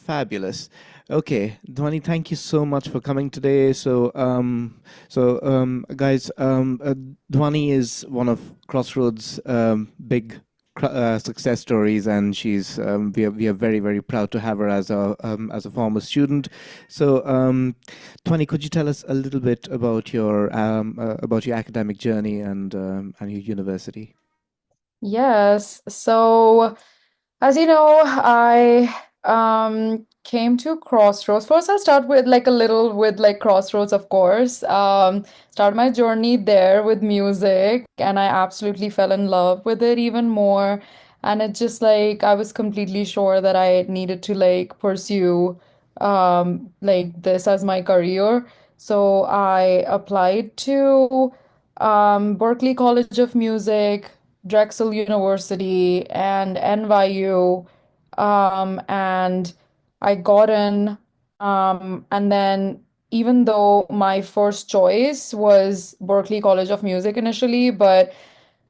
Fabulous. Okay, Dhwani, thank you so much for coming today. Guys, Dhwani is one of Crossroads' big success stories, and we are very very proud to have her as a former student. Dhwani, could you tell us a little bit about your academic journey and your university? Yes. So, as you know, I came to Crossroads. First, I'll start with like a little with like Crossroads, of course. Start my journey there with music, and I absolutely fell in love with it even more. And it just like I was completely sure that I needed to like pursue like this as my career. So I applied to Berklee College of Music, Drexel University, and NYU. And I got in. And then, even though my first choice was Berklee College of Music initially, but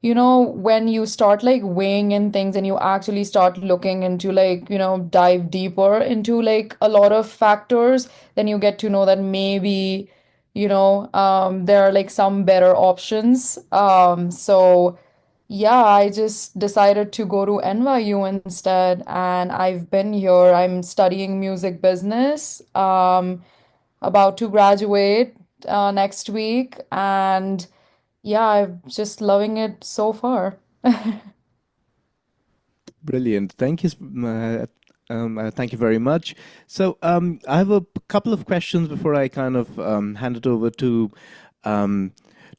when you start like weighing in things and you actually start looking into like, dive deeper into like a lot of factors, then you get to know that maybe, there are like some better options. So yeah, I just decided to go to NYU instead, and I've been here. I'm studying music business, about to graduate next week, and yeah, I'm just loving it so far. Brilliant. Thank you very much. I have a couple of questions before I kind of hand it over um,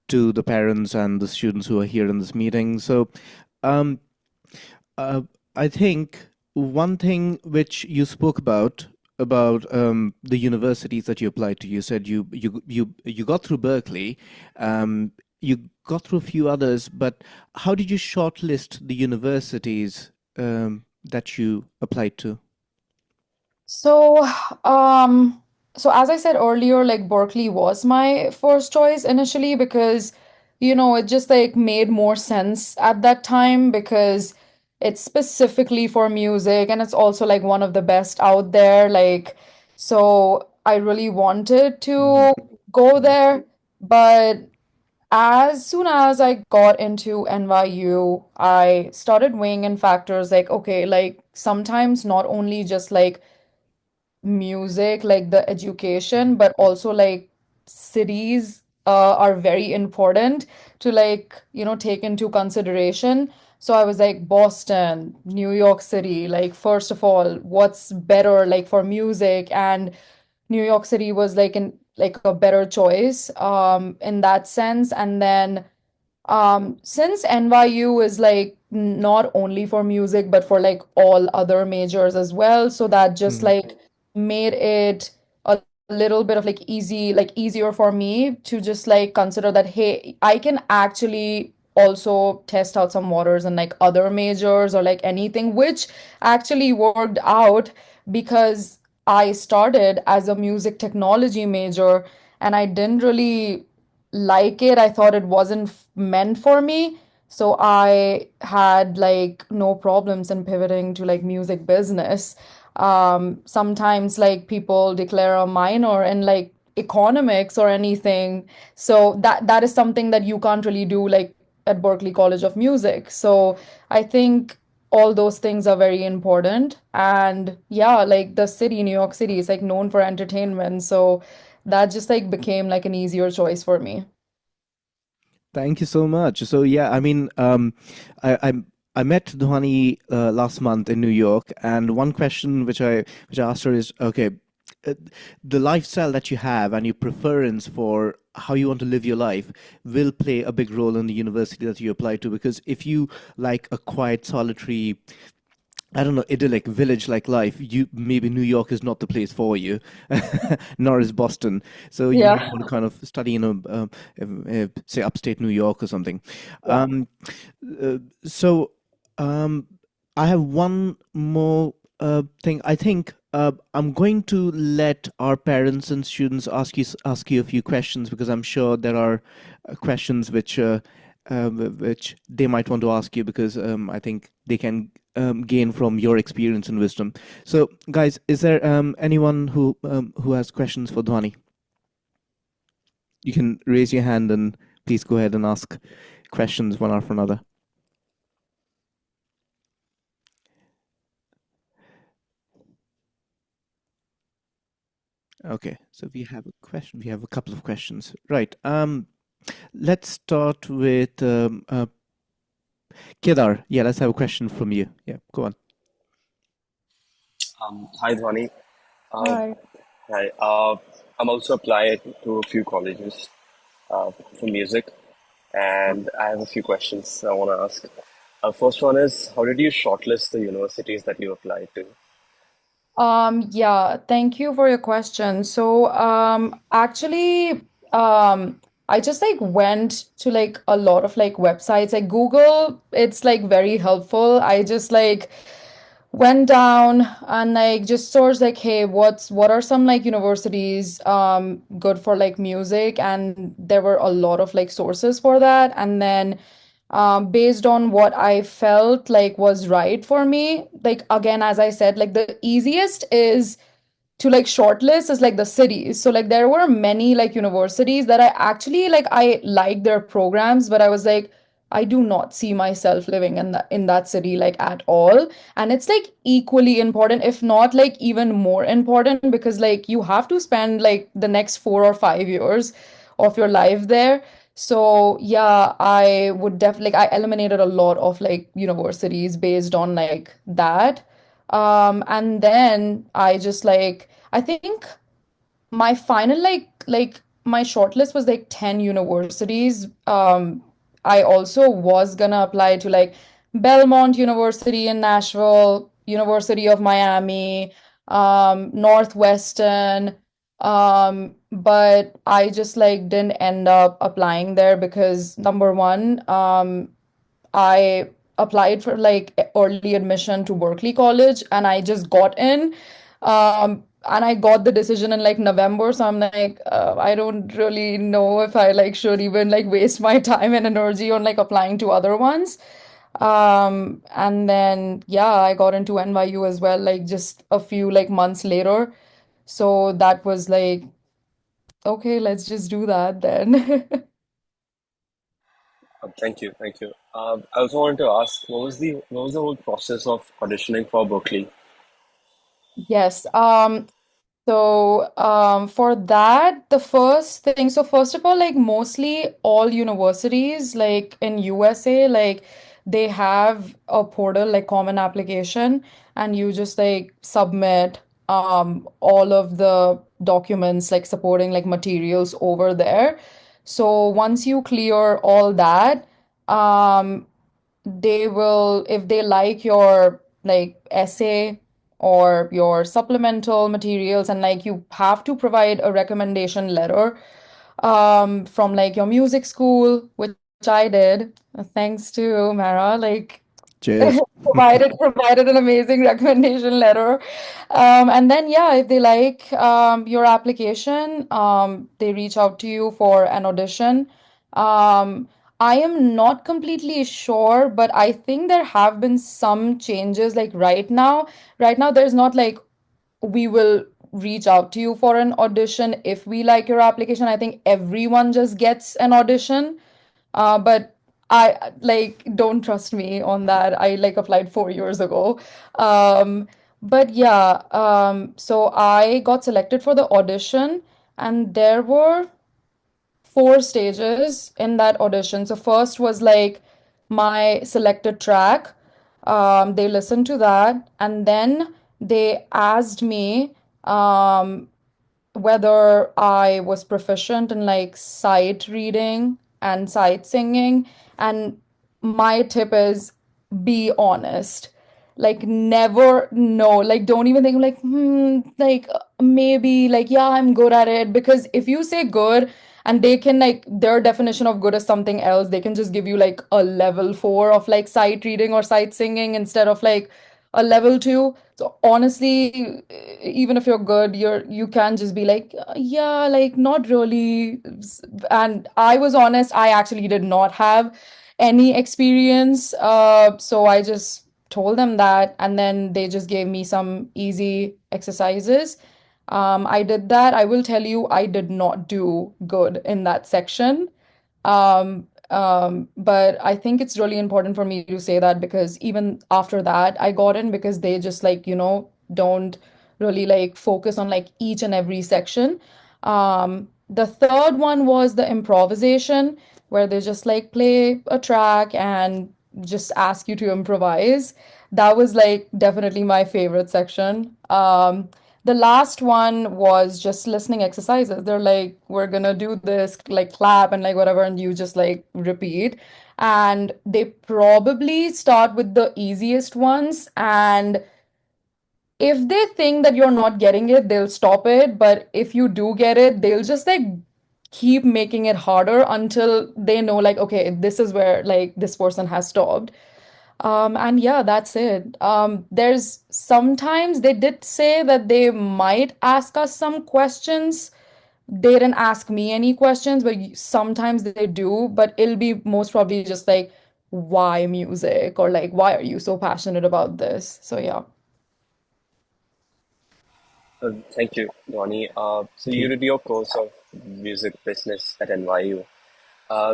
to the parents and the students who are here in this meeting. Um, uh, I think one thing which you spoke about the universities that you applied to. You said you got through Berkeley, you got through a few others, but how did you shortlist the universities that you applied to? So, um, so as I said earlier, like Berkeley was my first choice initially because, it just like made more sense at that time because it's specifically for music and it's also like one of the best out there. So I really wanted Hmm. to go Hmm. there, but as soon as I got into NYU, I started weighing in factors like, okay, like sometimes not only just like music, like the education, but also like cities are very important to like, take into consideration. So I was like Boston, New York City, like first of all, what's better like for music? And New York City was like like a better choice in that sense. And then since NYU is like not only for music, but for like all other majors as well, so that just Hmm. like made it a little bit of like easier for me to just like consider that, hey, I can actually also test out some waters and like other majors or like anything, which actually worked out because I started as a music technology major and I didn't really like it. I thought it wasn't meant for me. So I had like no problems in pivoting to like music business. Sometimes like people declare a minor in like economics or anything. So that is something that you can't really do like at Berklee College of Music. So I think all those things are very important. And yeah, like the city, New York City is like known for entertainment. So that just like became like an easier choice for me. Thank you so much. I I met Dhwani last month in New York, and one question which I asked her is, okay, uh, the lifestyle that you have and your preference for how you want to live your life will play a big role in the university that you apply to. Because if you like a quiet, solitary, I don't know, idyllic village like life, you maybe New York is not the place for you, nor is Boston. So you might Yeah. want to kind of study in say upstate New York or something. Yeah. Um, uh, so um, I have one more thing. I think I'm going to let our parents and students ask you a few questions because I'm sure there are questions which they might want to ask you because I think they can gain from your experience and wisdom. So, guys, is there anyone who has questions for Dhwani? You can raise your hand and please go ahead and ask questions one after another. Okay, so we have a question. We have a couple of questions. Right. Let's start with Kedar. Yeah, let's have a question from you. Yeah, go on. Hi, Dhwani. Uh, Hi. Hi. I'm also applied to a few colleges for music, and I have a few questions I want to ask. First one is, how did you shortlist the universities that you applied to? Yeah, thank you for your question. So, actually, I just like went to like a lot of like websites, like Google, it's like very helpful. I just like went down and like just searched like, hey, what are some like universities good for like music? And there were a lot of like sources for that. And then based on what I felt like was right for me. Like again, as I said, like the easiest is to like shortlist is like the cities. So like there were many like universities that I actually like I liked their programs, but I was like, I do not see myself living in that city like at all. And it's like equally important, if not like even more important, because like you have to spend like the next 4 or 5 years of your life there. So yeah, I would definitely like I eliminated a lot of like universities based on like that. And then I just like I think my final like my shortlist was like 10 universities. I also was gonna apply to like Belmont University in Nashville, University of Miami, Northwestern, but I just like didn't end up applying there because number one, I applied for like early admission to Berklee College and I just got in. And I got the decision in like November. So I'm like, I don't really know if I like should even like waste my time and energy on like applying to other ones. And then yeah, I got into NYU as well, like just a few like months later. So that was like, okay, let's just do that then. Thank you, thank you. I also wanted to ask, what was the whole process of auditioning for Berkeley? Yes. So, for that, the first thing, so first of all, like mostly all universities, like in USA, like they have a portal, like common application, and you just like submit all of the documents, like supporting like materials over there. So once you clear all that, um, they will, if they like your like essay or your supplemental materials, and like you have to provide a recommendation letter from like your music school, which I did, thanks to Mara, like Cheers. provided an amazing recommendation letter. And then yeah, if they like your application, they reach out to you for an audition. Um, I am not completely sure, but I think there have been some changes like right now. Right now, there's not like we will reach out to you for an audition if we like your application. I think everyone just gets an audition. But I like don't trust me on that. I like applied 4 years ago. Um, but yeah, so I got selected for the audition, and there were 4 stages in that audition. So first was like my selected track. They listened to that, and then they asked me um, whether I was proficient in like sight reading and sight singing. And my tip is be honest. Like never no, like don't even think like like maybe like yeah, I'm good at it, because if you say good and they can like their definition of good is something else, they can just give you like a level 4 of like sight reading or sight singing instead of like a level 2. So honestly, even if you're good, you can just be like, yeah, like not really. And I was honest, I actually did not have any experience. So I just told them that, and then they just gave me some easy exercises. I did that. I will tell you, I did not do good in that section. But I think it's really important for me to say that because even after that, I got in because they just like, don't really like focus on like each and every section. The third one was the improvisation, where they just like play a track and just ask you to improvise. That was like definitely my favorite section. The last one was just listening exercises. They're like, we're gonna do this, like clap and like whatever, and you just like repeat. And they probably start with the easiest ones. And if they think that you're not getting it, they'll stop it. But if you do get it, they'll just like keep making it harder until they know, like, okay, this is where like this person has stopped. And yeah, that's it. There's sometimes they did say that they might ask us some questions. They didn't ask me any questions, but sometimes they do. But it'll be most probably just like, why music? Or like, why are you so passionate about this? So yeah. Thank you, Dhwani. So Thank you you. did your course of music business at NYU.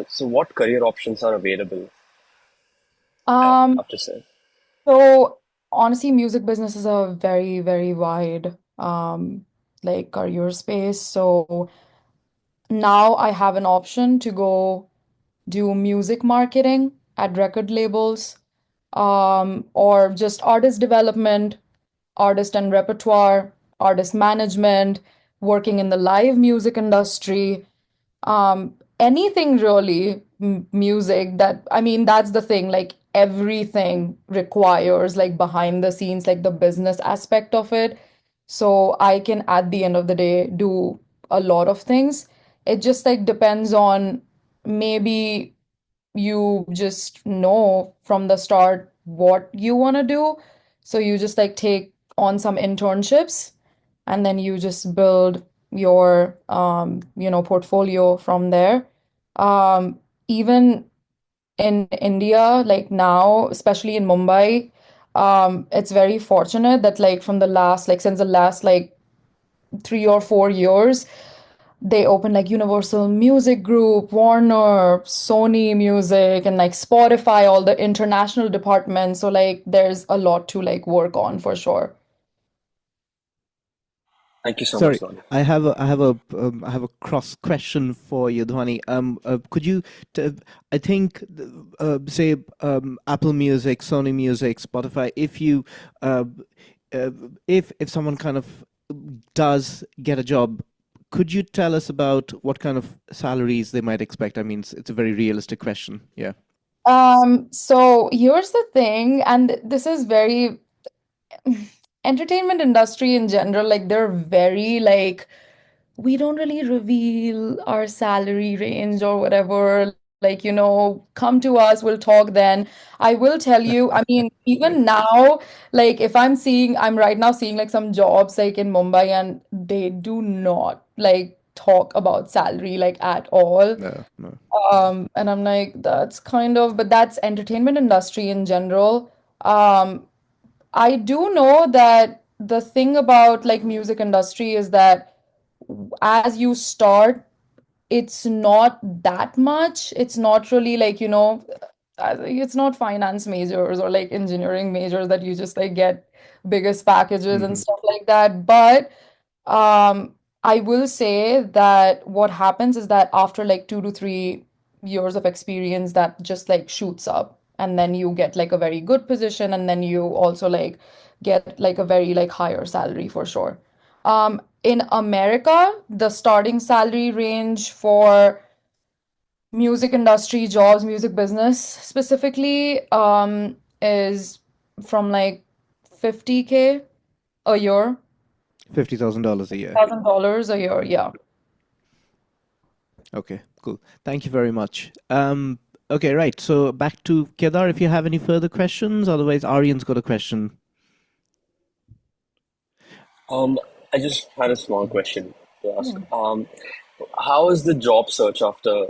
So what career options are available Um, after say? so honestly, music business is a very, very wide like career space. So now I have an option to go do music marketing at record labels, or just artist development, artist and repertoire, artist management, working in the live music industry, anything really music that, I mean, that's the thing, like everything requires like behind the scenes, like the business aspect of it. So I can at the end of the day do a lot of things. It just like depends on, maybe you just know from the start what you want to do. So you just like take on some internships and then you just build your portfolio from there. Even in India, like now, especially in Mumbai, it's very fortunate that like from the last like since the last like 3 or 4 years, they opened like Universal Music Group, Warner, Sony Music, and like Spotify, all the international departments. So like there's a lot to like work on for sure. Thank you so much, Sorry, Dhwani. I have a cross question for you, Dhwani. Could you, t I think, say, Apple Music, Sony Music, Spotify. If you, uh, if someone kind of does get a job, could you tell us about what kind of salaries they might expect? I mean, it's a very realistic question. Yeah. So here's the thing, and this is very entertainment industry in general, like they're very like, we don't really reveal our salary range or whatever. Like, come to us, we'll talk then. I will tell you, I mean, Okay. even now, like if I'm right now seeing like some jobs like in Mumbai, and they do not like talk about salary like at all. No, no. And I'm like, that's kind of, but that's entertainment industry in general. Um, I do know that the thing about like music industry is that as you start, it's not that much. It's not really like, it's not finance majors or like engineering majors that you just like get biggest packages and Hmm. stuff like that. But I will say that what happens is that after like 2 to 3 years of experience, that just like shoots up, and then you get like a very good position, and then you also like get like a very like higher salary for sure. In America, the starting salary range for music industry jobs, music business specifically, is from like 50K a year, $50,000 a year. $1,000 a year, yeah. Okay, cool. Thank you very much. Okay, right. So back to Kedar, if you have any further questions. Otherwise, Aryan's got a question. Um, I just had a small question to ask. Yeah. How is the job search after?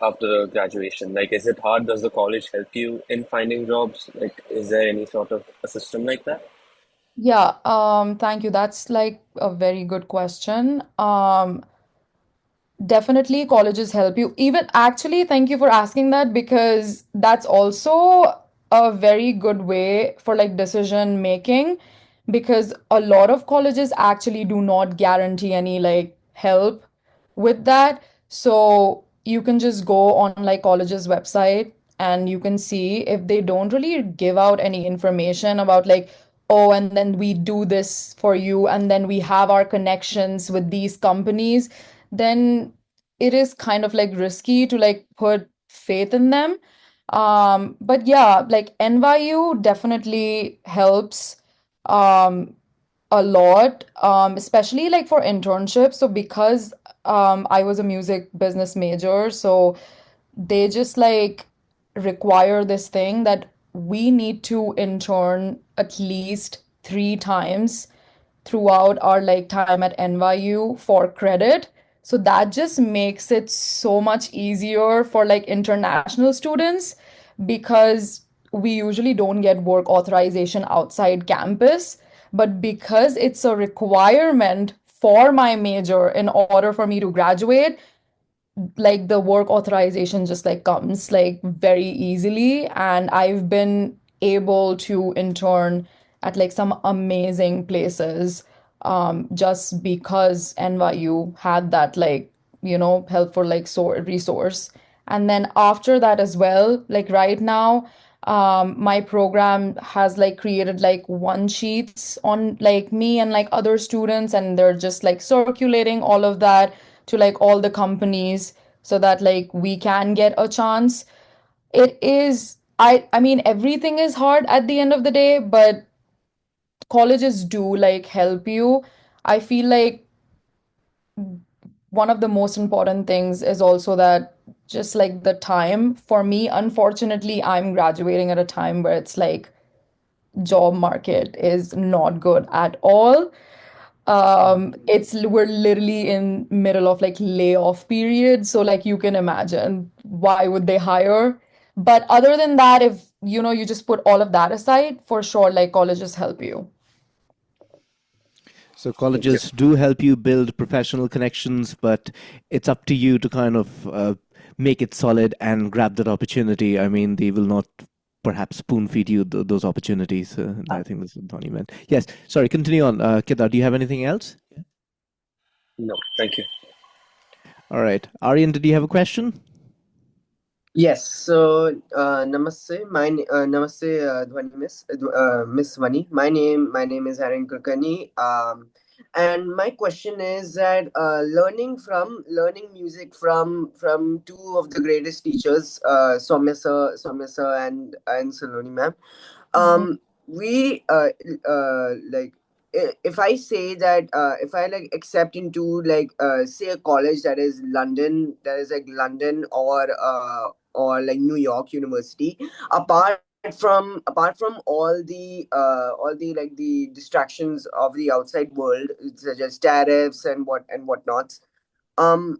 after graduation? Like, is it hard? Does the college help you in finding jobs? Like, is there any sort of a system like that? Yeah, thank you. That's like a very good question. Definitely, colleges help you. Even actually, thank you for asking that because that's also a very good way for like decision making because a lot of colleges actually do not guarantee any like help with that. So you can just go on like college's website and you can see if they don't really give out any information about like, oh, and then we do this for you, and then we have our connections with these companies, then it is kind of like risky to like put faith in them. But yeah, like NYU definitely helps um, a lot, especially like for internships. So because I was a music business major, so they just like require this thing that we need to intern at least 3 times throughout our like time at NYU for credit. So that just makes it so much easier for like international students because we usually don't get work authorization outside campus. But because it's a requirement for my major in order for me to graduate, like the work authorization just like comes like very easily, and I've been able to intern at like some amazing places just because NYU had that like helpful like resource. And then after that as well, like right now my program has like created like one sheets on like me and like other students, and they're just like circulating all of that to like all the companies so that like we can get a chance. It is I mean everything is hard at the end of the day, but colleges do like help you. I feel like one of the most important things is also that just like the time for me, unfortunately, I'm graduating at a time where it's like job market is not good at all. It's we're literally in middle of like layoff period, so like you can imagine why would they hire? But other than that, if you just put all of that aside, for sure, like colleges help you. So Thank you. colleges do help you build professional connections, but it's up to you to kind of make it solid and grab that opportunity. I mean, they will not perhaps spoon feed you those opportunities. I think this is what Dhwani meant. Yes, sorry, continue on. Kedar, do you have anything else? No, thank you. All right. Aryan, did you have a question? Yes. So, namaste, Dhwani Miss Dhwani. My name is Haran Kulkarni. And my question is that learning music from two of the greatest teachers, Soumya sir and Saloni ma'am. Mhm. We like if I say that if I like accept into like say a college that is like London or like New York University, apart from all the like the distractions of the outside world, such as tariffs and whatnots. um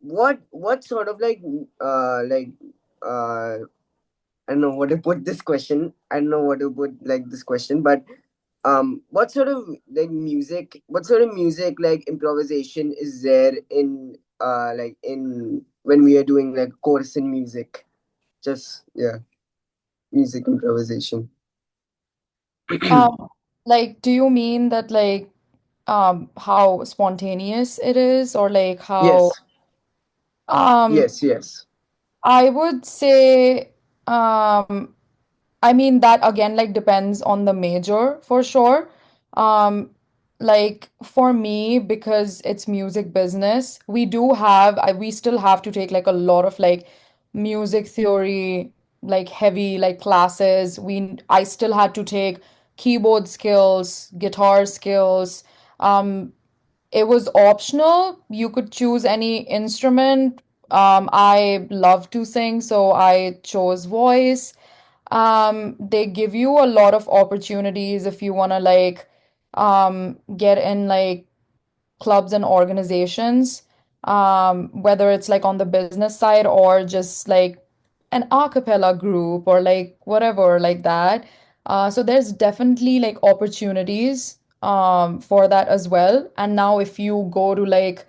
what sort of like uh I don't know what to put this question. I don't know what to put like this question, but what sort of music like improvisation is there in like in when we are doing like chorus in music? Just yeah, music improvisation. Um, like, do you mean that like how spontaneous it is, or like how Yes, um yes. I would say I mean that again like depends on the major for sure. Um, like for me, because it's music business, we still have to take like a lot of like music theory, like heavy like classes. I still had to take keyboard skills, guitar skills. Um, it was optional. You could choose any instrument. I love to sing, so I chose voice. They give you a lot of opportunities if you want to like get in like clubs and organizations. whether it's like on the business side or just like an a cappella group or like whatever like that. So there's definitely like opportunities for that as well. And now if you go to like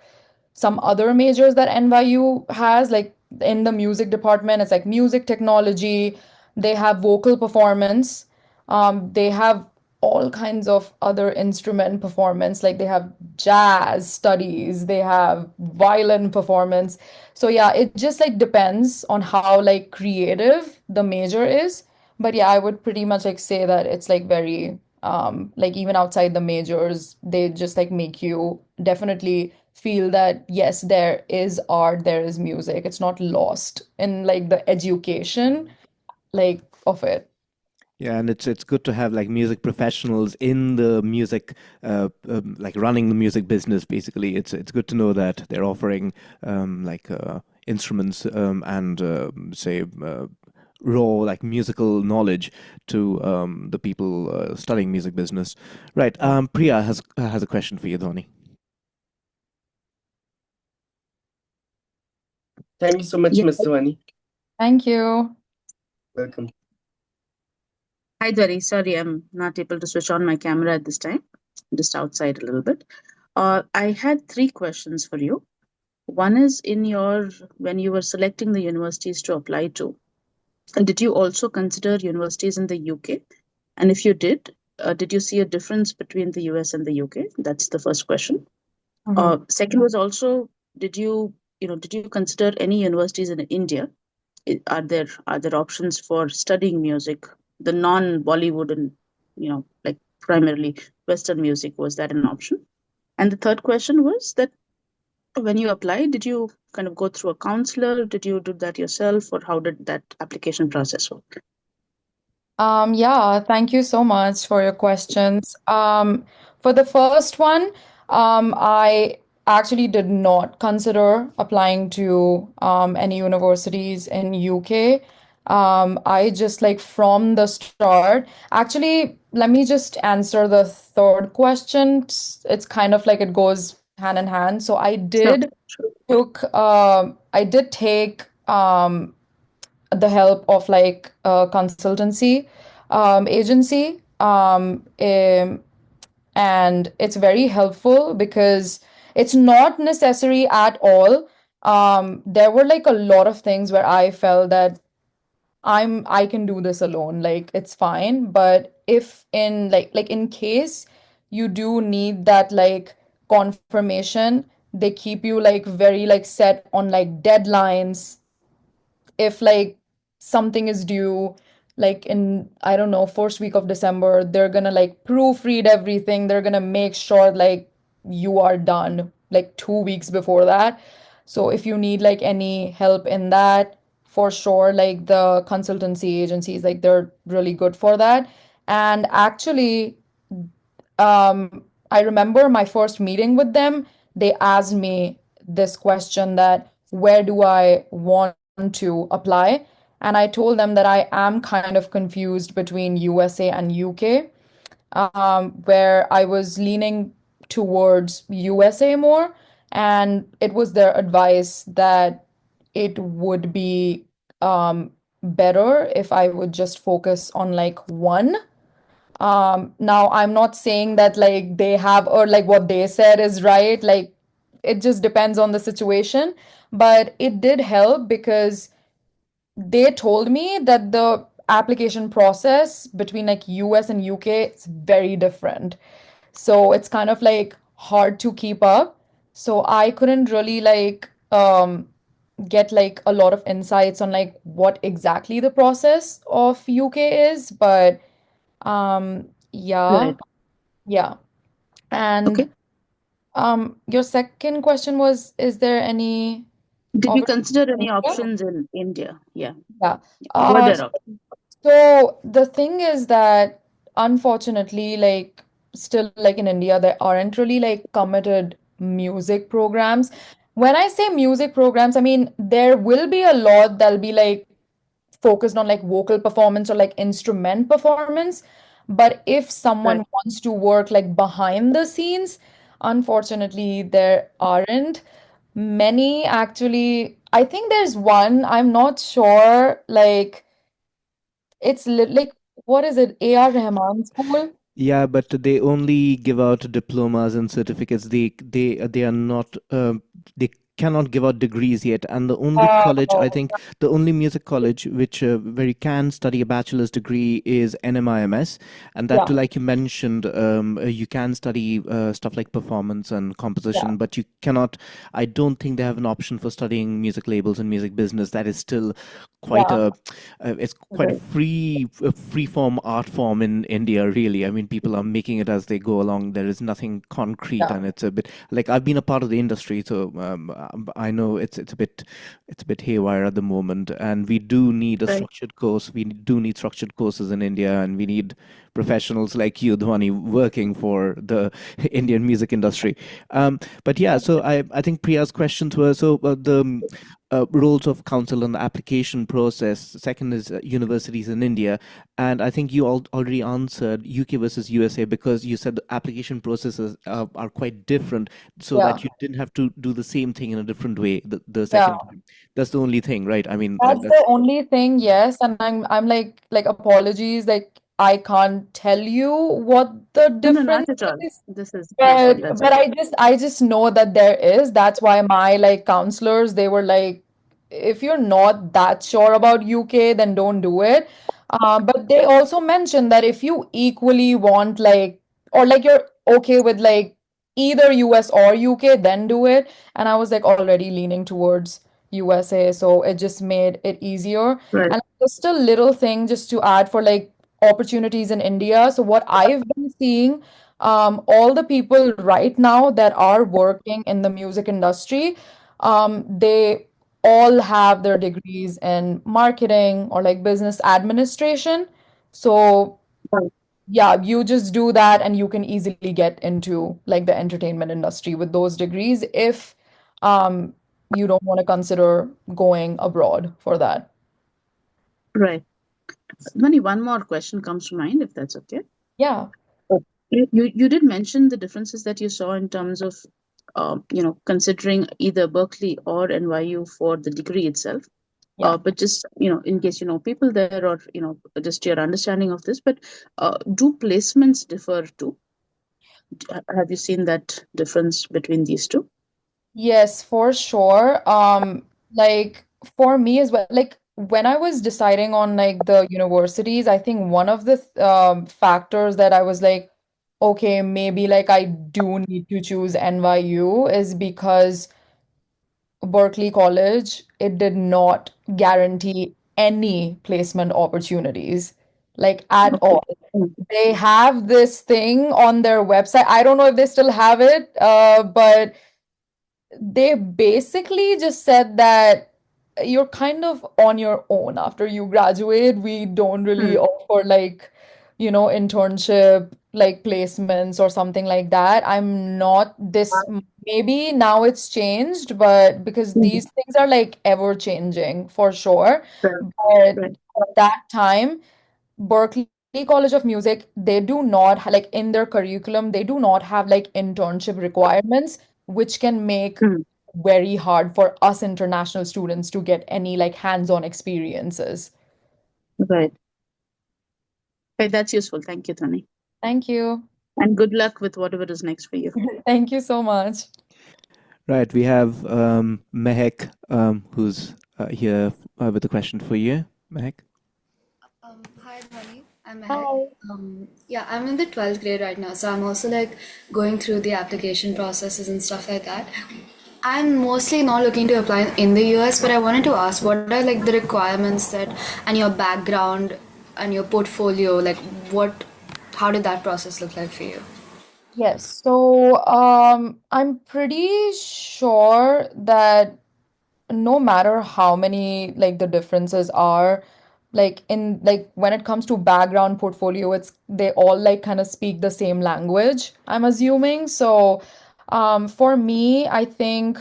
some other majors that NYU has, like in the music department, it's like music technology, they have vocal performance, they have all kinds of other instrument performance, like they have jazz studies, they have violin performance. So yeah, it just like depends on how like creative the major is. But yeah, I would pretty much like say that it's like very like even outside the majors, they just like make you definitely feel that yes, there is art, there is music. It's not lost in like the education like of it. Yeah, and it's good to have like music professionals in the music, like running the music business. Basically, it's good to know that they're offering like instruments and say raw like musical knowledge to the people studying music business. Right. Priya has a question for you, Dhwani. Thank you so much, Yeah. Mr. Vani. Thank you. Welcome. Hi, Dhwani. Sorry, I'm not able to switch on my camera at this time. Just outside a little bit. I had three questions for you. One is when you were selecting the universities to apply to, did you also consider universities in the UK? And if you did you see a difference between the US and the UK? That's the first question. Second was also, did you consider any universities in India? Are there options for studying music, the non-Bollywood and like primarily Western music? Was that an option? And the third question was that when you applied, did you kind of go through a counselor? Did you do that yourself, or how did that application process work? Yeah, thank you so much for your questions. For the first one, I actually did not consider applying to any universities in UK. I just like from the start, actually, let me just answer the third question. It's kind of like it goes hand in hand. So Sure, sure. I did take the help of like a consultancy agency. And it's very helpful because it's not necessary at all. There were like a lot of things where I felt that I can do this alone, like it's fine. But if in like in case you do need that like confirmation, they keep you like very like set on like deadlines. If like something is due like in I don't know first week of December, they're gonna like proofread everything, they're gonna make sure like you are done like 2 weeks before that. So if you need like any help in that, for sure, like the consultancy agencies, like they're really good for that. And actually, I remember my first meeting with them, they asked me this question that where do I want to apply? And I told them that I am kind of confused between USA and UK, where I was leaning towards USA more. And it was their advice that it would be better if I would just focus on like one. Now I'm not saying that like they have or like what they said is right. Like it just depends on the situation. But it did help because they told me that the application process between like US and UK is very different. So it's kind of like hard to keep up. So I couldn't really like get like a lot of insights on like what exactly the process of UK is, but yeah. Right. Yeah. And Okay. your second question was, is there any Did you opportunity consider in any India? options in India? Yeah. Yeah. Were Uh, there options? so the thing is that unfortunately, like still like in India, there aren't really like committed music programs. When I say music programs, I mean there will be a lot that'll be like focused on like vocal performance or like instrument performance. But if Right. someone wants to work like behind the scenes, unfortunately, there aren't. Many actually, I think there's one, I'm not sure, like it's like what is it? A.R. Rahman School? Yeah, but they only give out diplomas and certificates. They are not they cannot give out degrees yet. And the only college, I Oh, think, the only music college where you can study a bachelor's degree is NMIMS, and that too, yeah, like you mentioned, you can study stuff like performance and yeah, composition, but you cannot. I don't think they have an option for studying music labels and music business. That is still quite yeah, a it's quite Right. a free form art form in India, really. I mean, people are making it as they go along. There is nothing concrete, yeah, and it's a bit like I've been a part of the industry, so I know it's a bit haywire at the moment. And we do need a Right. structured course. We do need structured courses in India, and we need professionals like you, Dhwani, working for the Indian music industry. But yeah, so I think Priya's questions were so the roles of council on the application process. Second is universities in India, and I think you already answered UK versus USA because you said the application processes are quite different, so yeah, that you didn't have to do the same thing in a different way the yeah. second time. That's the only thing, right? I mean, That's the that's only thing, yes. And I'm like apologies, like I can't tell you what the No, no, difference not at all. is. This is crucial. But That's but okay. I just know that there is. That's why my like counselors, they were like, if you're not that sure about UK, then don't do it. But they also mentioned that if you equally want like or like you're okay with like either US or UK, then do it. And I was like already leaning towards USA, so it just made it easier. Right. And just a little thing just to add for like opportunities in India. So what I've been seeing all the people right now that are working in the music industry, they all have their degrees in marketing or like business administration. So, Right. yeah, you just do that and you can easily get into like the entertainment industry with those degrees if um, you don't want to consider going abroad for that. Right. Only one more question comes to mind, if that's okay. Yeah, You did mention the differences that you saw in terms of, considering either Berkeley or NYU for the degree itself. yeah. But just, in case you know people there, or just your understanding of this. But do placements differ too? Have you seen that difference between these two? Yes, for sure. Like for me as well, like when I was deciding on like the universities, I think one of the factors that I was like, okay, maybe like I do need to choose NYU is because Berkeley College, it did not guarantee any placement opportunities, like at Okay. all. They have this thing on their website. I don't know if they still have it, but they basically just said that you're kind of on your own after you graduate. We don't really Mm. offer like, internship, like placements or something like that. I'm not this, maybe now it's changed, but because Mm. these things are like ever changing for sure. Right. But Right. at that time, Berklee College of Music, they do not like in their curriculum, they do not have like internship requirements, which can make Mm. very hard for us international students to get any like hands-on experiences. Right. Okay, that's useful. Thank you, Tony. Thank you. And good luck with whatever is next for you. Thank you so much. right. We have Mehek, who's here with a question for you. Mehek. Hi, Dhwani. I'm Mehak. Hi. Yeah, I'm in the 12th grade right now, so I'm also like going through the application processes and stuff like that. I'm mostly not looking to apply in the US, but I wanted to ask what are like the requirements that and your background and your portfolio, like how did that process look like for you? Yes, so I'm pretty sure that no matter how many like the differences are, like in like when it comes to background portfolio, it's they all like kind of speak the same language, I'm assuming. So for me, I think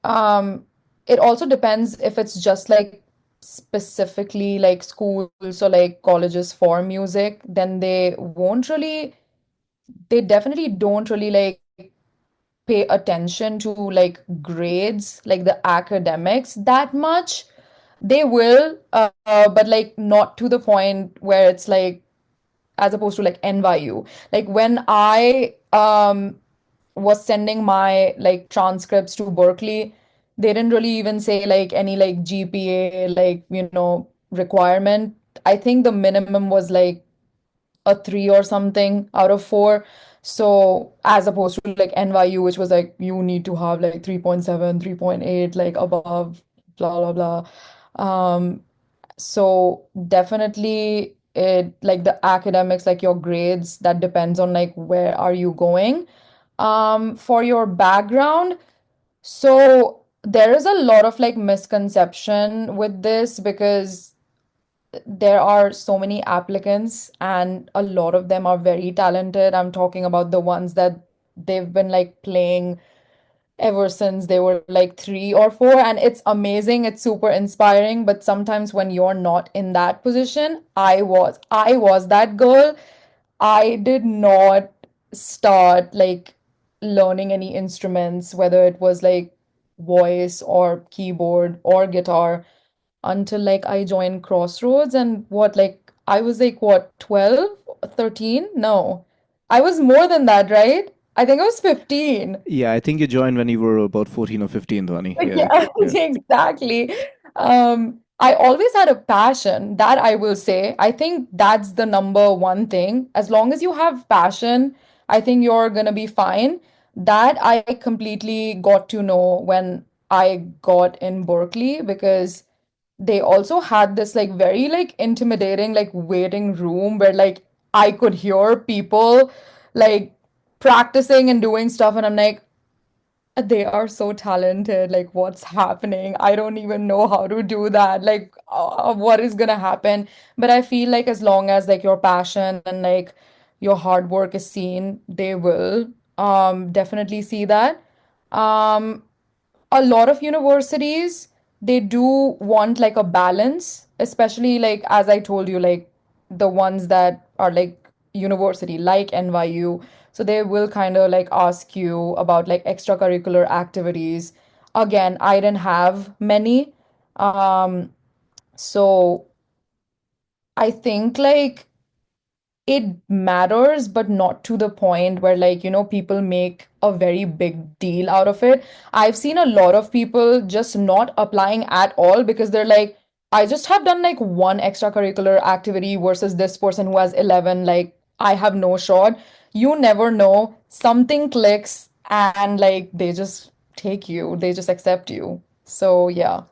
um it also depends if it's just like specifically like schools or like colleges for music, then they definitely don't really like pay attention to like grades, like the academics that much. They will, but like not to the point where it's like as opposed to like NYU. Like when I was sending my like transcripts to Berklee, they didn't really even say like any like GPA like, requirement. I think the minimum was like a 3 or something out of 4. So as opposed to like NYU, which was like you need to have like 3.7, 3.8, like above, blah blah blah. So definitely it like the academics, like your grades, that depends on like where are you going. For your background, so there is a lot of like misconception with this because there are so many applicants and a lot of them are very talented. I'm talking about the ones that they've been like playing ever since they were like 3 or 4, and it's amazing, it's super inspiring. But sometimes when you're not in that position, I was that girl. I did not start like learning any instruments, whether it was like voice or keyboard or guitar, until like I joined Crossroads. And what, like I was like what, 12, 13? No. I was more than that, right? I think I was 15. Yeah, I think you joined when you were about 14 or 15, Dhwani. Yeah, Yeah, yeah. exactly. I always had a passion, that I will say. I think that's the number one thing. As long as you have passion, I think you're gonna be fine. That I completely got to know when I got in Berklee, because they also had this like very like intimidating like waiting room where like I could hear people like practicing and doing stuff, and I'm like, they are so talented. Like, what's happening? I don't even know how to do that. Like, what is gonna happen? But I feel like as long as like your passion and like your hard work is seen, they will definitely see that. Um, a lot of universities, they do want like a balance, especially like as I told you, like the ones that are like university like NYU. So they will kind of like ask you about like extracurricular activities. Again, I didn't have many. um so I think like it matters, but not to the point where like, people make a very big deal out of it. I've seen a lot of people just not applying at all because they're like, I just have done like one extracurricular activity versus this person who has 11. Like, I have no shot. You never know. Something clicks and like they just take you, they just accept you. So, yeah.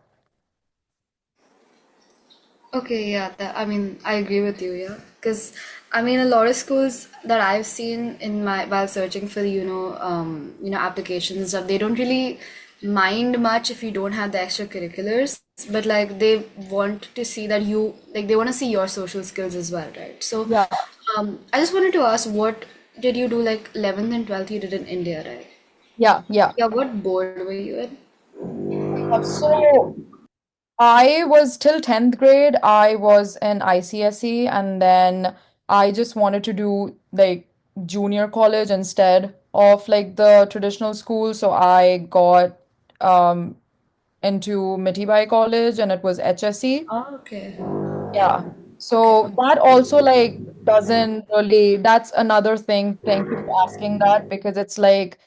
Okay, yeah, I mean, I agree with you, yeah. Because, I mean, a lot of schools that I've seen in my while searching for, applications and stuff, they don't really mind much if you don't have the extracurriculars, but like they want to see that they want to see your social skills as well, right? So, Yeah. I just wanted to ask, what did you do like 11th and 12th you did in India, right? Yeah. Yeah. Yeah, what board were you in? So I was till 10th grade, I was in ICSE, and then I just wanted to do like junior college instead of like the traditional school. So I got um into Mitibai College, and it was HSE. Oh, okay. Yeah. Okay. So that also like doesn't really, that's another thing. Thank you for asking that, because it's like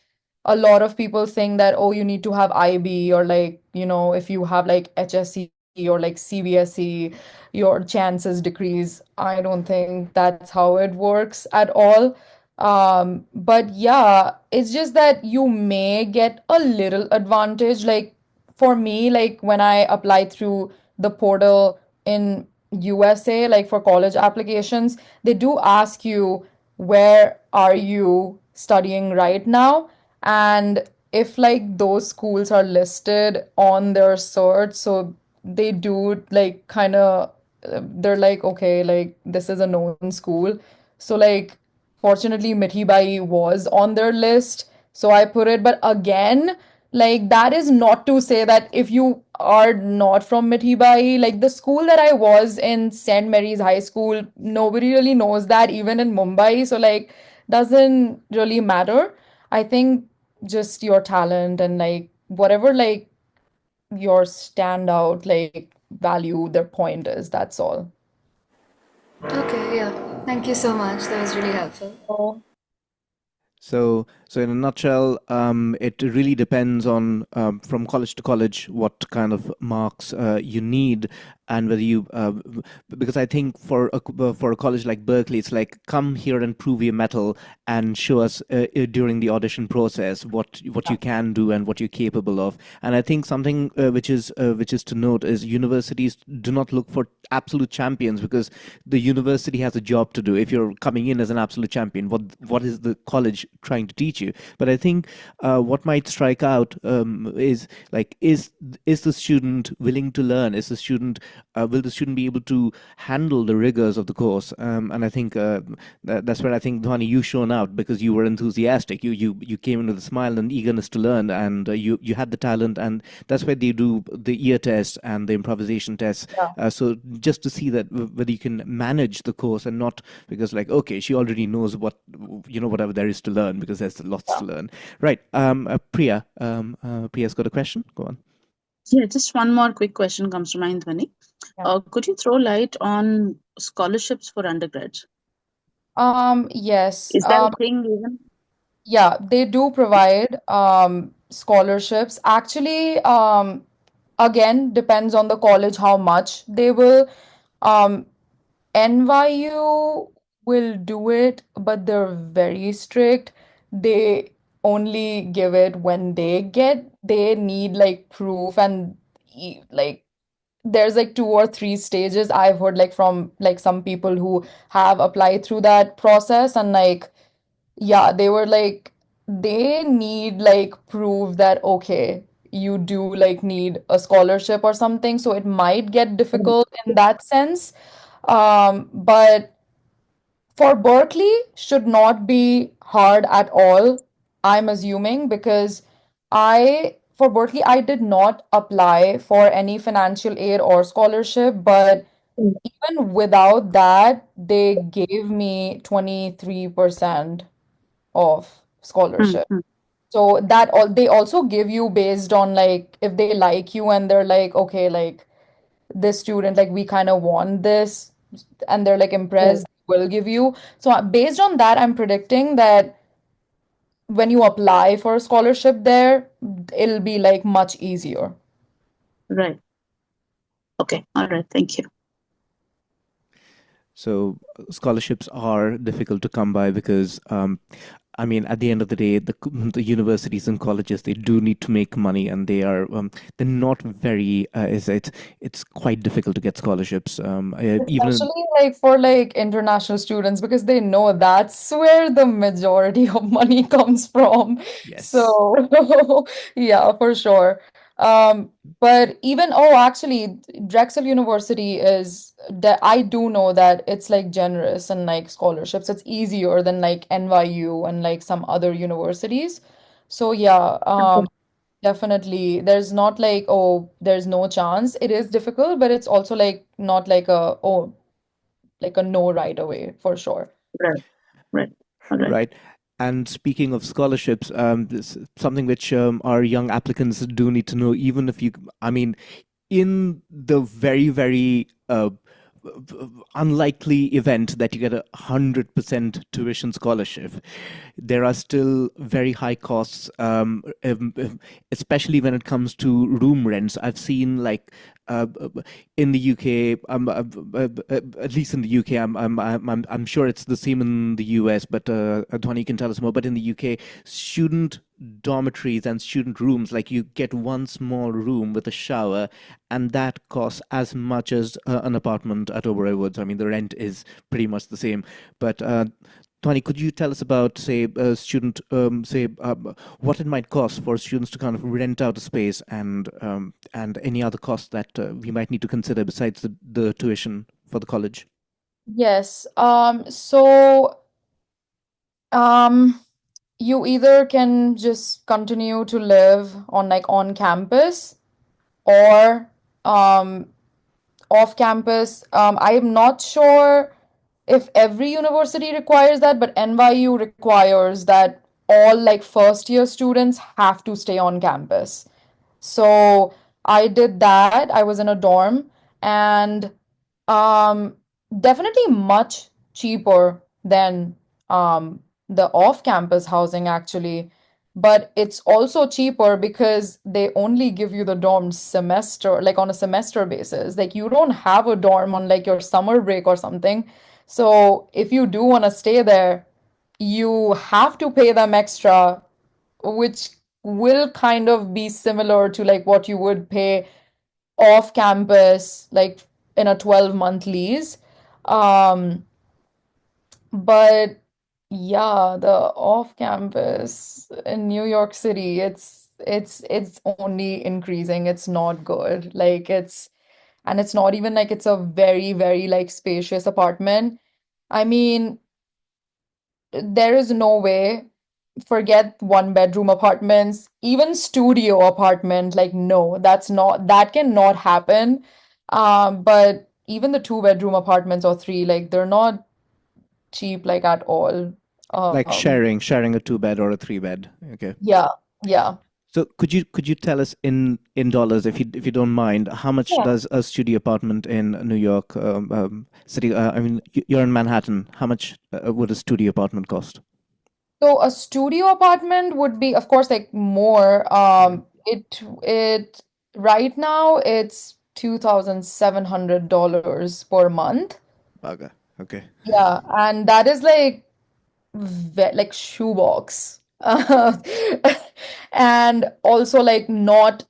a lot of people think that, oh, you need to have IB, or like, if you have like HSC or like CBSE, your chances decrease. I don't think that's how it works at all. But yeah, it's just that you may get a little advantage. Like for me, like when I applied through the portal in USA, like for college applications, they do ask you, where are you studying right now? And if like those schools are listed on their cert, so they do like kind of, they're like, okay, like this is a known school. So like fortunately Mithaibai was on their list, so I put it. But again, like that is not to say that if you are not from Mithaibai, like the school that I was in, St. Mary's High School, nobody really knows that even in Mumbai. So like doesn't really matter. I think just your talent and like whatever like your standout like value their point is. That's all. Okay, yeah. Thank you so much. That was really helpful. Oh. So in a nutshell, it really depends on from college to college what kind of marks you need, and whether you because I think for a college like Berkeley, it's like come here and prove your mettle and show us during the audition process what you can do and what you're capable of. And I think something which is to note is universities do not look for absolute champions, because the university has a job to do. If you're coming in as an absolute champion, what is the college trying to teach you? But I think what might strike out is like is the student willing to learn? Is the student will the student be able to handle the rigors of the course? And I think that's where I think Dhwani, you shown out, because you were enthusiastic. You came in with a smile and eagerness to learn, and you had the talent, and that's where they do the ear test and the improvisation test. Yeah. So just to see that whether you can manage the course, and not because like okay, she already knows what whatever there is to learn, because there's lots to learn. Right. Priya's got a question. Go on. Yeah, just one more quick question comes to mind, Dhwani. Yeah. Could you throw light on scholarships for undergrads? Yes. Is that a thing even? Yeah, they do provide scholarships. Actually, again, depends on the college how much they will. Um, NYU will do it, but they're very strict. They only give it when they need like proof and like there's like 2 or 3 stages I've heard like from like some people who have applied through that process, and like yeah, they were like they need like proof that okay, you do like need a scholarship or something, so it might get difficult in that sense. But for Berkeley should not be hard at all, I'm assuming, because for Berkeley, I did not apply for any financial aid or scholarship, but Mm, even without that, they gave me 23% of mm, scholarship. mm. So that all they also give you based on like if they like you and they're like, okay, like this student, like we kind of want this, and they're like Right, impressed, will give you. So based on that, I'm predicting that when you apply for a scholarship there, it'll be like much easier. right. Okay, all right, thank you. So scholarships are difficult to come by, because I mean, at the end of the day, the universities and colleges, they do need to make money, and they're not very. It's quite difficult to get scholarships. Even Especially like for like international students because they know that's where the majority of money comes from. yes. So yeah, for sure. But even actually Drexel University is that I do know that it's like generous and like scholarships. It's easier than like NYU and like some other universities. So yeah, Okay. definitely. There's not like, oh, there's no chance. It is difficult, but it's also like not like like a no right away for sure. Right, right, all right. Right. And speaking of scholarships, this is something which our young applicants do need to know, even if you, I mean, in the very, very unlikely event that you get 100% tuition scholarship, there are still very high costs, especially when it comes to room rents. I've seen like uh, in the UK, at least in the UK, I'm sure it's the same in the US, but Dhwani can tell us more. But in the UK, student dormitories and student rooms, like you get one small room with a shower, and that costs as much as an apartment at Oberoi Woods. I mean, the rent is pretty much the same. But Tony, could you tell us about, say, a student, what it might cost for students to kind of rent out a space, and any other costs that we might need to consider besides the tuition for the college? Yes. So um you either can just continue to live on like on campus or um off campus. I'm not sure if every university requires that, but NYU requires that all like first year students have to stay on campus. So I did that. I was in a dorm and um, definitely much cheaper than the off-campus housing actually. But it's also cheaper because they only give you the dorm semester, like on a semester basis. Like you don't have a dorm on like your summer break or something. So if you do want to stay there, you have to pay them extra, which will kind of be similar to like what you would pay off campus, like in a 12-month lease. Um, but yeah, the off campus in New York City, it's only increasing. It's not good. Like and it's not even like it's a very, very like spacious apartment. I mean, there is no way, forget one bedroom apartments, even studio apartment, like no, that cannot happen. But even the two-bedroom apartments or three, like they're not cheap like at all. Like Um, sharing a two bed or a three bed. Okay. yeah, yeah. So could you tell us in dollars, if you don't mind, how much Yeah. does a studio apartment in New York City? I mean, you're in Manhattan. How much would a studio apartment cost? So a studio apartment would be, of course, like more. Mm. It right now it's $2,700 per month. Bugger. Okay. Yeah, and that is like like shoebox. And also like not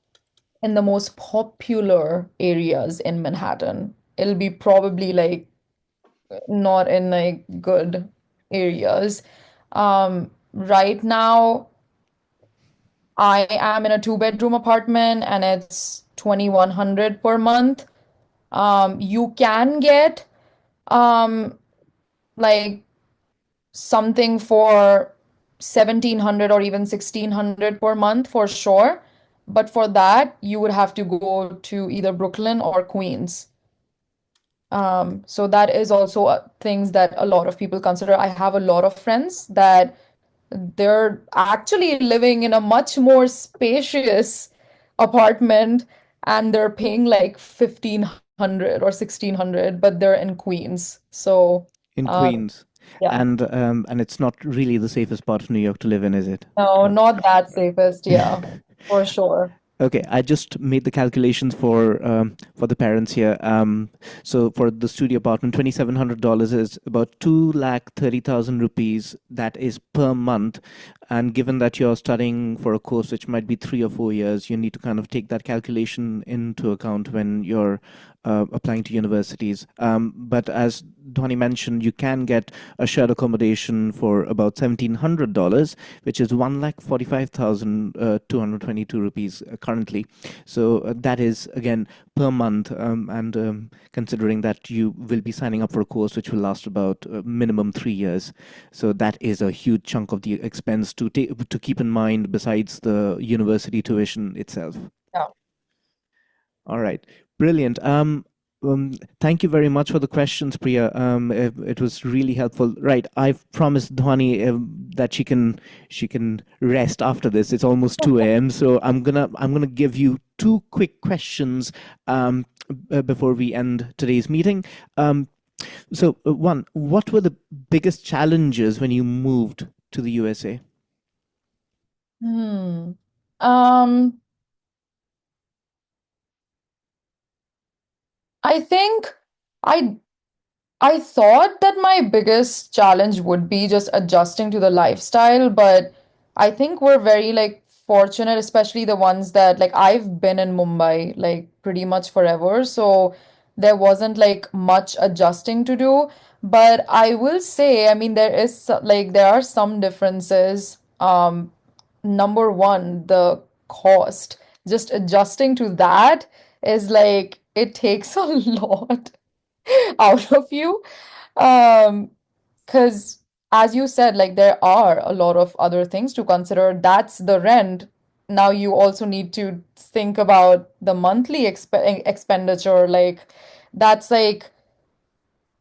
in the most popular areas in Manhattan. It'll be probably like not in like good areas. Right now I am in a two-bedroom apartment and it's 2,100 per month. You can get um like something for 1,700 or even 1,600 per month for sure. But for that, you would have to go to either Brooklyn or Queens. So that is also things that a lot of people consider. I have a lot of friends that they're actually living in a much more spacious apartment and they're paying like 1,500 or 1,600, but they're in Queens. So, In um, Queens, yeah. and it's not really the safest part of New York to live in, is it? No, not that safest. Yeah, for sure. Okay, I just made the calculations for the parents here. So for the studio apartment, $2,700 is about 2,30,000 rupees. That is per month, and given that you're studying for a course which might be 3 or 4 years, you need to kind of take that calculation into account when you're applying to universities. But as Dhwani mentioned, you can get a shared accommodation for about $1,700, which is 1,45,222 rupees currently. So that is again per month, and considering that you will be signing up for a course which will last about minimum 3 years, so that is a huge chunk of the expense to keep in mind besides the university tuition itself. Yeah. All right, brilliant. Thank you very much for the questions, Priya. It was really helpful. Right, I've promised Dhwani that she can rest after this. It's almost 2 a.m., so I'm gonna give you two quick questions before we end today's meeting. One, what were the biggest challenges when you moved to the USA? Hmm. Um, I think I I thought that my biggest challenge would be just adjusting to the lifestyle, but I think we're very like fortunate, especially the ones that like I've been in Mumbai like pretty much forever, so there wasn't like much adjusting to do. But I will say, I mean, like there are some differences. Number one, the cost. Just adjusting to that is like it takes a lot out of you. Because as you said, like there are a lot of other things to consider. That's the rent. Now you also need to think about the monthly expenditure. Like that's like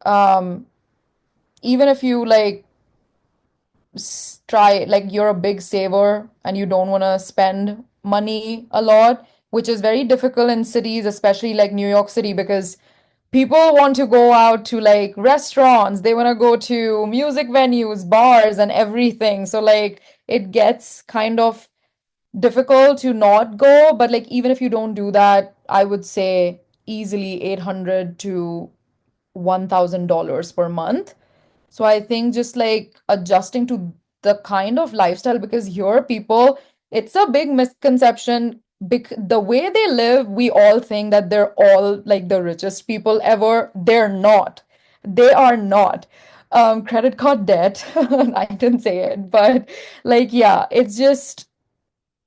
um even if you like try, like, you're a big saver and you don't want to spend money a lot, which is very difficult in cities, especially like New York City, because people want to go out to like restaurants, they want to go to music venues, bars, and everything. So like it gets kind of difficult to not go, but like even if you don't do that, I would say easily 800 to $1,000 per month. So I think just like adjusting to the kind of lifestyle, because here people, it's a big misconception. The way they live, we all think that they're all like the richest people ever. They're not. They are not. Credit card debt, I didn't say it, but like, yeah, it's just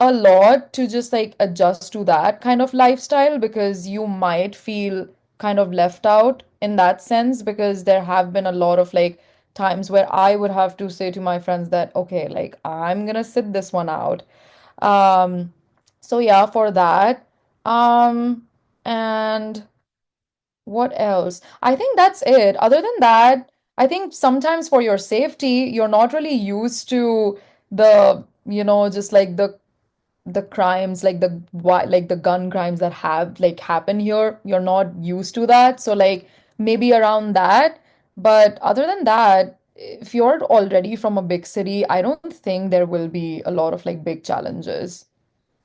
a lot to just like adjust to that kind of lifestyle, because you might feel kind of left out in that sense, because there have been a lot of like times where I would have to say to my friends that, okay, like I'm gonna sit this one out. Um, so yeah, for that. Um, and what else? I think that's it. Other than that, I think sometimes for your safety, you're not really used to just like the crimes, like like the gun crimes that have like happened here. You're not used to that, so like maybe around that. But other than that, if you're already from a big city, I don't think there will be a lot of like big challenges.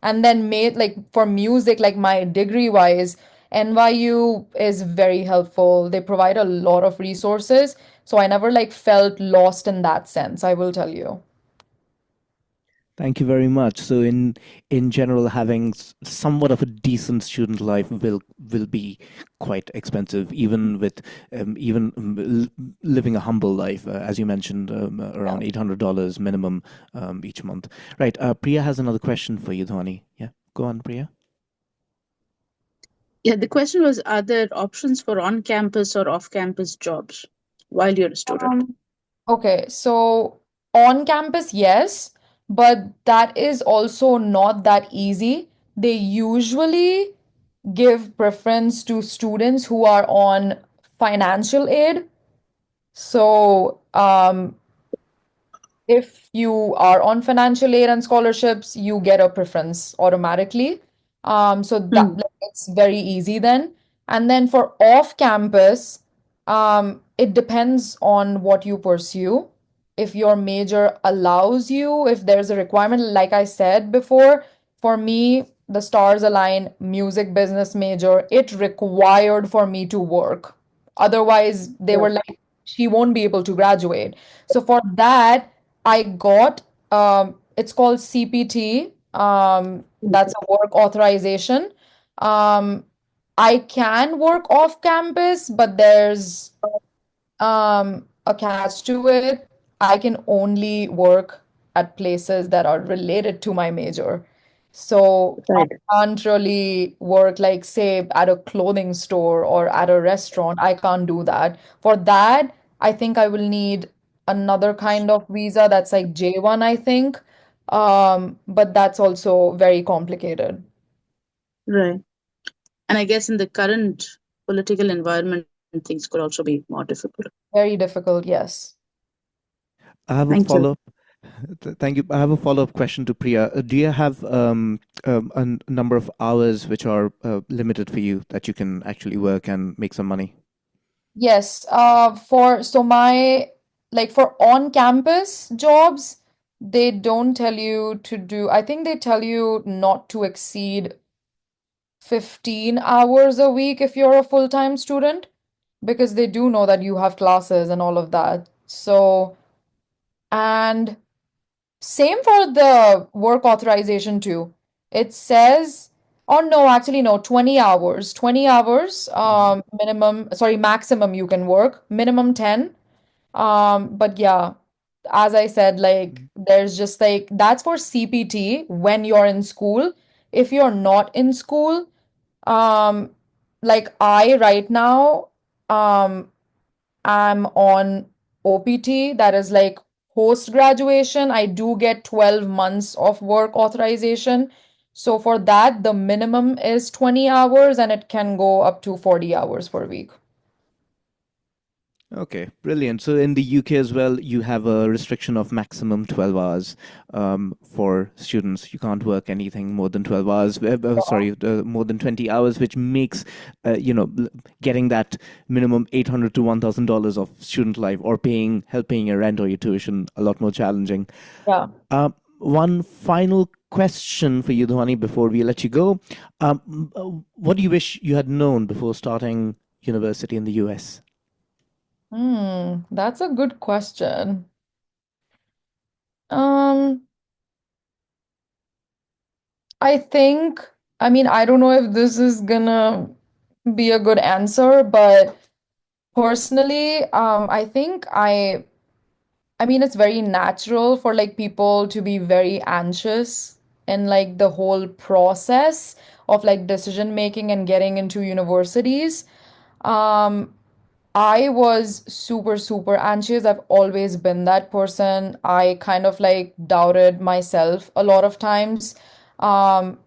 And then made like for music, like my degree wise, NYU is very helpful. They provide a lot of resources, so I never like felt lost in that sense, I will tell you. Thank you very much. So, in general, having somewhat of a decent student life will be quite expensive, even with living a humble life, as you mentioned, Yeah. around $800 minimum each month. Right. Priya has another question for you, Dhwani. Yeah, go on, Priya. Yeah, the question was, are there options for on-campus or off-campus jobs while you're a student? Okay, so on campus, yes, but that is also not that easy. They usually give preference to students who are on financial aid. So, if you are on financial aid and scholarships, you get a preference automatically. So that Hmm. like, it's very easy then. And then for off campus, it depends on what you pursue. If your major allows you, if there's a requirement, like I said before, for me, the stars align music business major, it required for me to work. Otherwise, they Yeah. were like, she won't be able to graduate. So for that, I got it's called CPT. That's a work authorization. Um, I can work off campus, but there's a catch to it. I can only work at places that are related to my major. So I Right. can't really work, like, say, at a clothing store or at a restaurant. I can't do that. For that, I think I will need another kind of visa that's like J1, I think. But that's also very complicated. Right. And I guess in the current political environment, things could also be more difficult. Very difficult, yes. I have a Thank you. follow-up. Thank you. I have a follow-up question to Priya. Do you have number of hours which are limited for you that you can actually work and make some money? Yes, for so my like for on-campus jobs, they don't tell you to do, I think they tell you not to exceed 15 hours a week if you're a full-time student, because they do know that you have classes and all of that. So, and same for the work authorization too. It says, oh no, actually no, 20 hours. 20 hours minimum, sorry, maximum you can work, minimum 10. But yeah, as I said, like there's just like that's for CPT when you're in school. If you're not in school, um, like I right now, um, I'm on OPT, that is like post graduation. I do get 12 months of work authorization. So for that, the minimum is 20 hours and it can go up to 40 hours per week. Okay, brilliant. So in the UK as well, you have a restriction of maximum 12 hours for students. You can't work anything more than 12 hours, more than 20 hours, which makes, getting that minimum $800 to $1,000 of student life or helping your rent or your tuition a lot more challenging. Yeah. One final question for you, Dhwani, before we let you go. What do you wish you had known before starting university in the US? That's a good question. Um, I think, I mean, I don't know if this is gonna be a good answer, but personally, I mean, it's very natural for like people to be very anxious in like the whole process of like decision making and getting into universities. Um, I was super, super anxious. I've always been that person. I kind of like doubted myself a lot of times, um,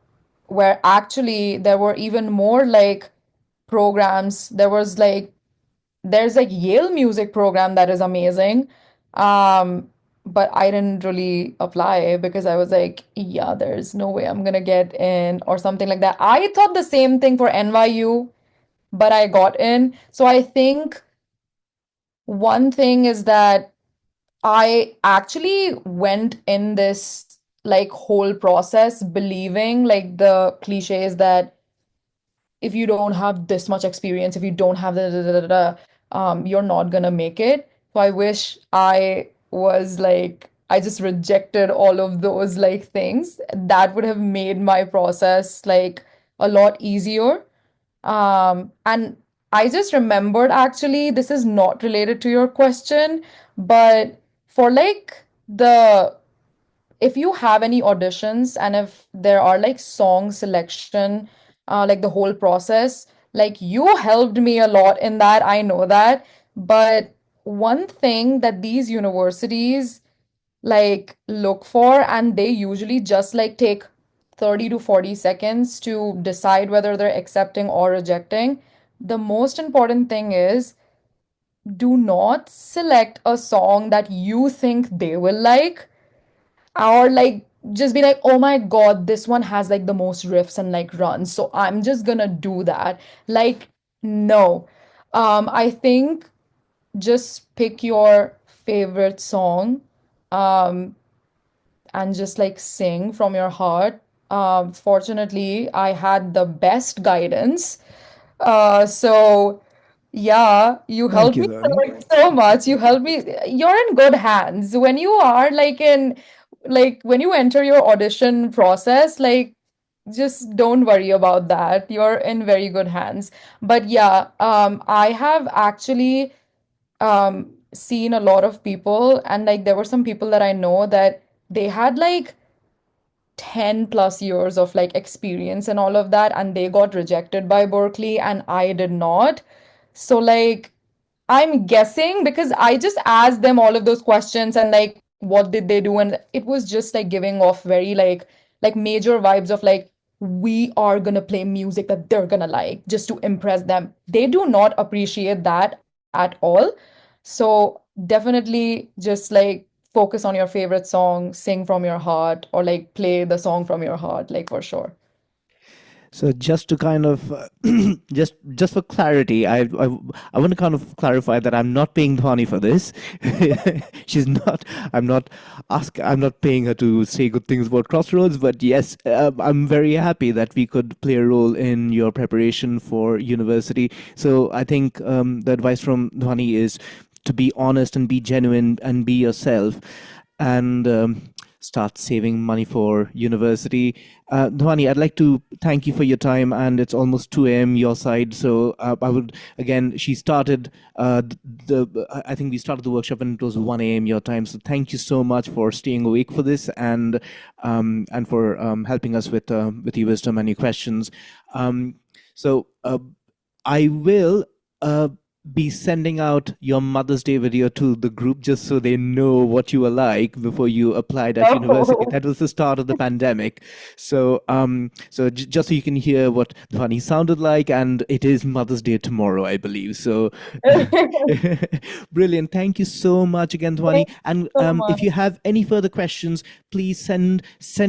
where actually there were even more like programs. There's like Yale music program that is amazing. Um, but I didn't really apply because I was like, yeah, there's no way I'm gonna get in or something like that. I thought the same thing for NYU, but I got in. So I think one thing is that I actually went in this like whole process believing like the cliches that if you don't have this much experience, if you don't have you're not gonna make it. So I wish I was like, I just rejected all of those like things. That would have made my process like a lot easier. And I just remembered actually, this is not related to your question, but for like if you have any auditions and if there are like song selection, like the whole process, like you helped me a lot in that, I know that. But one thing that these universities like look for, and they usually just like take 30 to 40 seconds to decide whether they're accepting or rejecting. The most important thing is do not select a song that you think they will like, or like just be like, oh my God, this one has like the most riffs and like runs, so I'm just gonna do that. Like, no. I think just pick your favorite song, um, and just like sing from your heart. Fortunately, I had the best guidance. So yeah, you Thank helped you, me Dhwani. so much. You helped me. You're in good hands. When you are like when you enter your audition process, like just don't worry about that. You're in very good hands. But yeah, I have actually seen a lot of people, and like there were some people that I know that they had like 10 plus years of like experience and all of that, and they got rejected by Berklee and I did not. So like I'm guessing because I just asked them all of those questions and like what did they do, and it was just like giving off very like major vibes of like we are gonna play music that they're gonna like just to impress them. They do not appreciate that at all. So definitely just like focus on your favorite song, sing from your heart, or like play the song from your heart, like for sure. So just to kind of just for clarity, I want to kind of clarify that I'm not paying Dhwani for this. She's not. I'm not paying her to say good things about Crossroads. But yes, I'm very happy that we could play a role in your preparation for university. So I think the advice from Dhwani is to be honest and be genuine and be yourself, and start saving money for university. Dhwani, I'd like to thank you for your time, and it's almost 2 a.m. your side. So I would, again, she started I think we started the workshop and it was 1 a.m. your time. So thank you so much for staying awake for this, and for helping us with your wisdom and your questions. So I will be sending out your Mother's Day video to the group just so they know what you were like before you applied at university. Oh. That was the start of the pandemic. So, just so you can hear what Dhwani sounded like, and it is Mother's Day tomorrow, I believe. So, brilliant. Thank you so much again, Dhwani. Thank you And so much. if you have any further questions, please send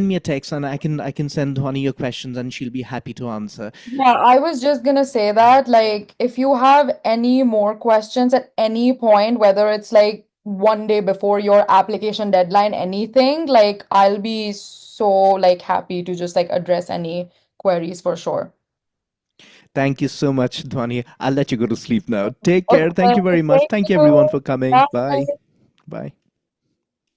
me a text, and I can send Dhwani your questions, and she'll be happy to answer. Yeah, I was just gonna say that, like, if you have any more questions at any point, whether it's like one day before your application deadline, anything, like, I'll be so like happy to just like address any queries for sure. Thank you so much, Dhwani. I'll let you go to sleep now. Take care. Thank Okay, you very much. thank Thank you, you. everyone, for coming. Bye. Bye. Bye.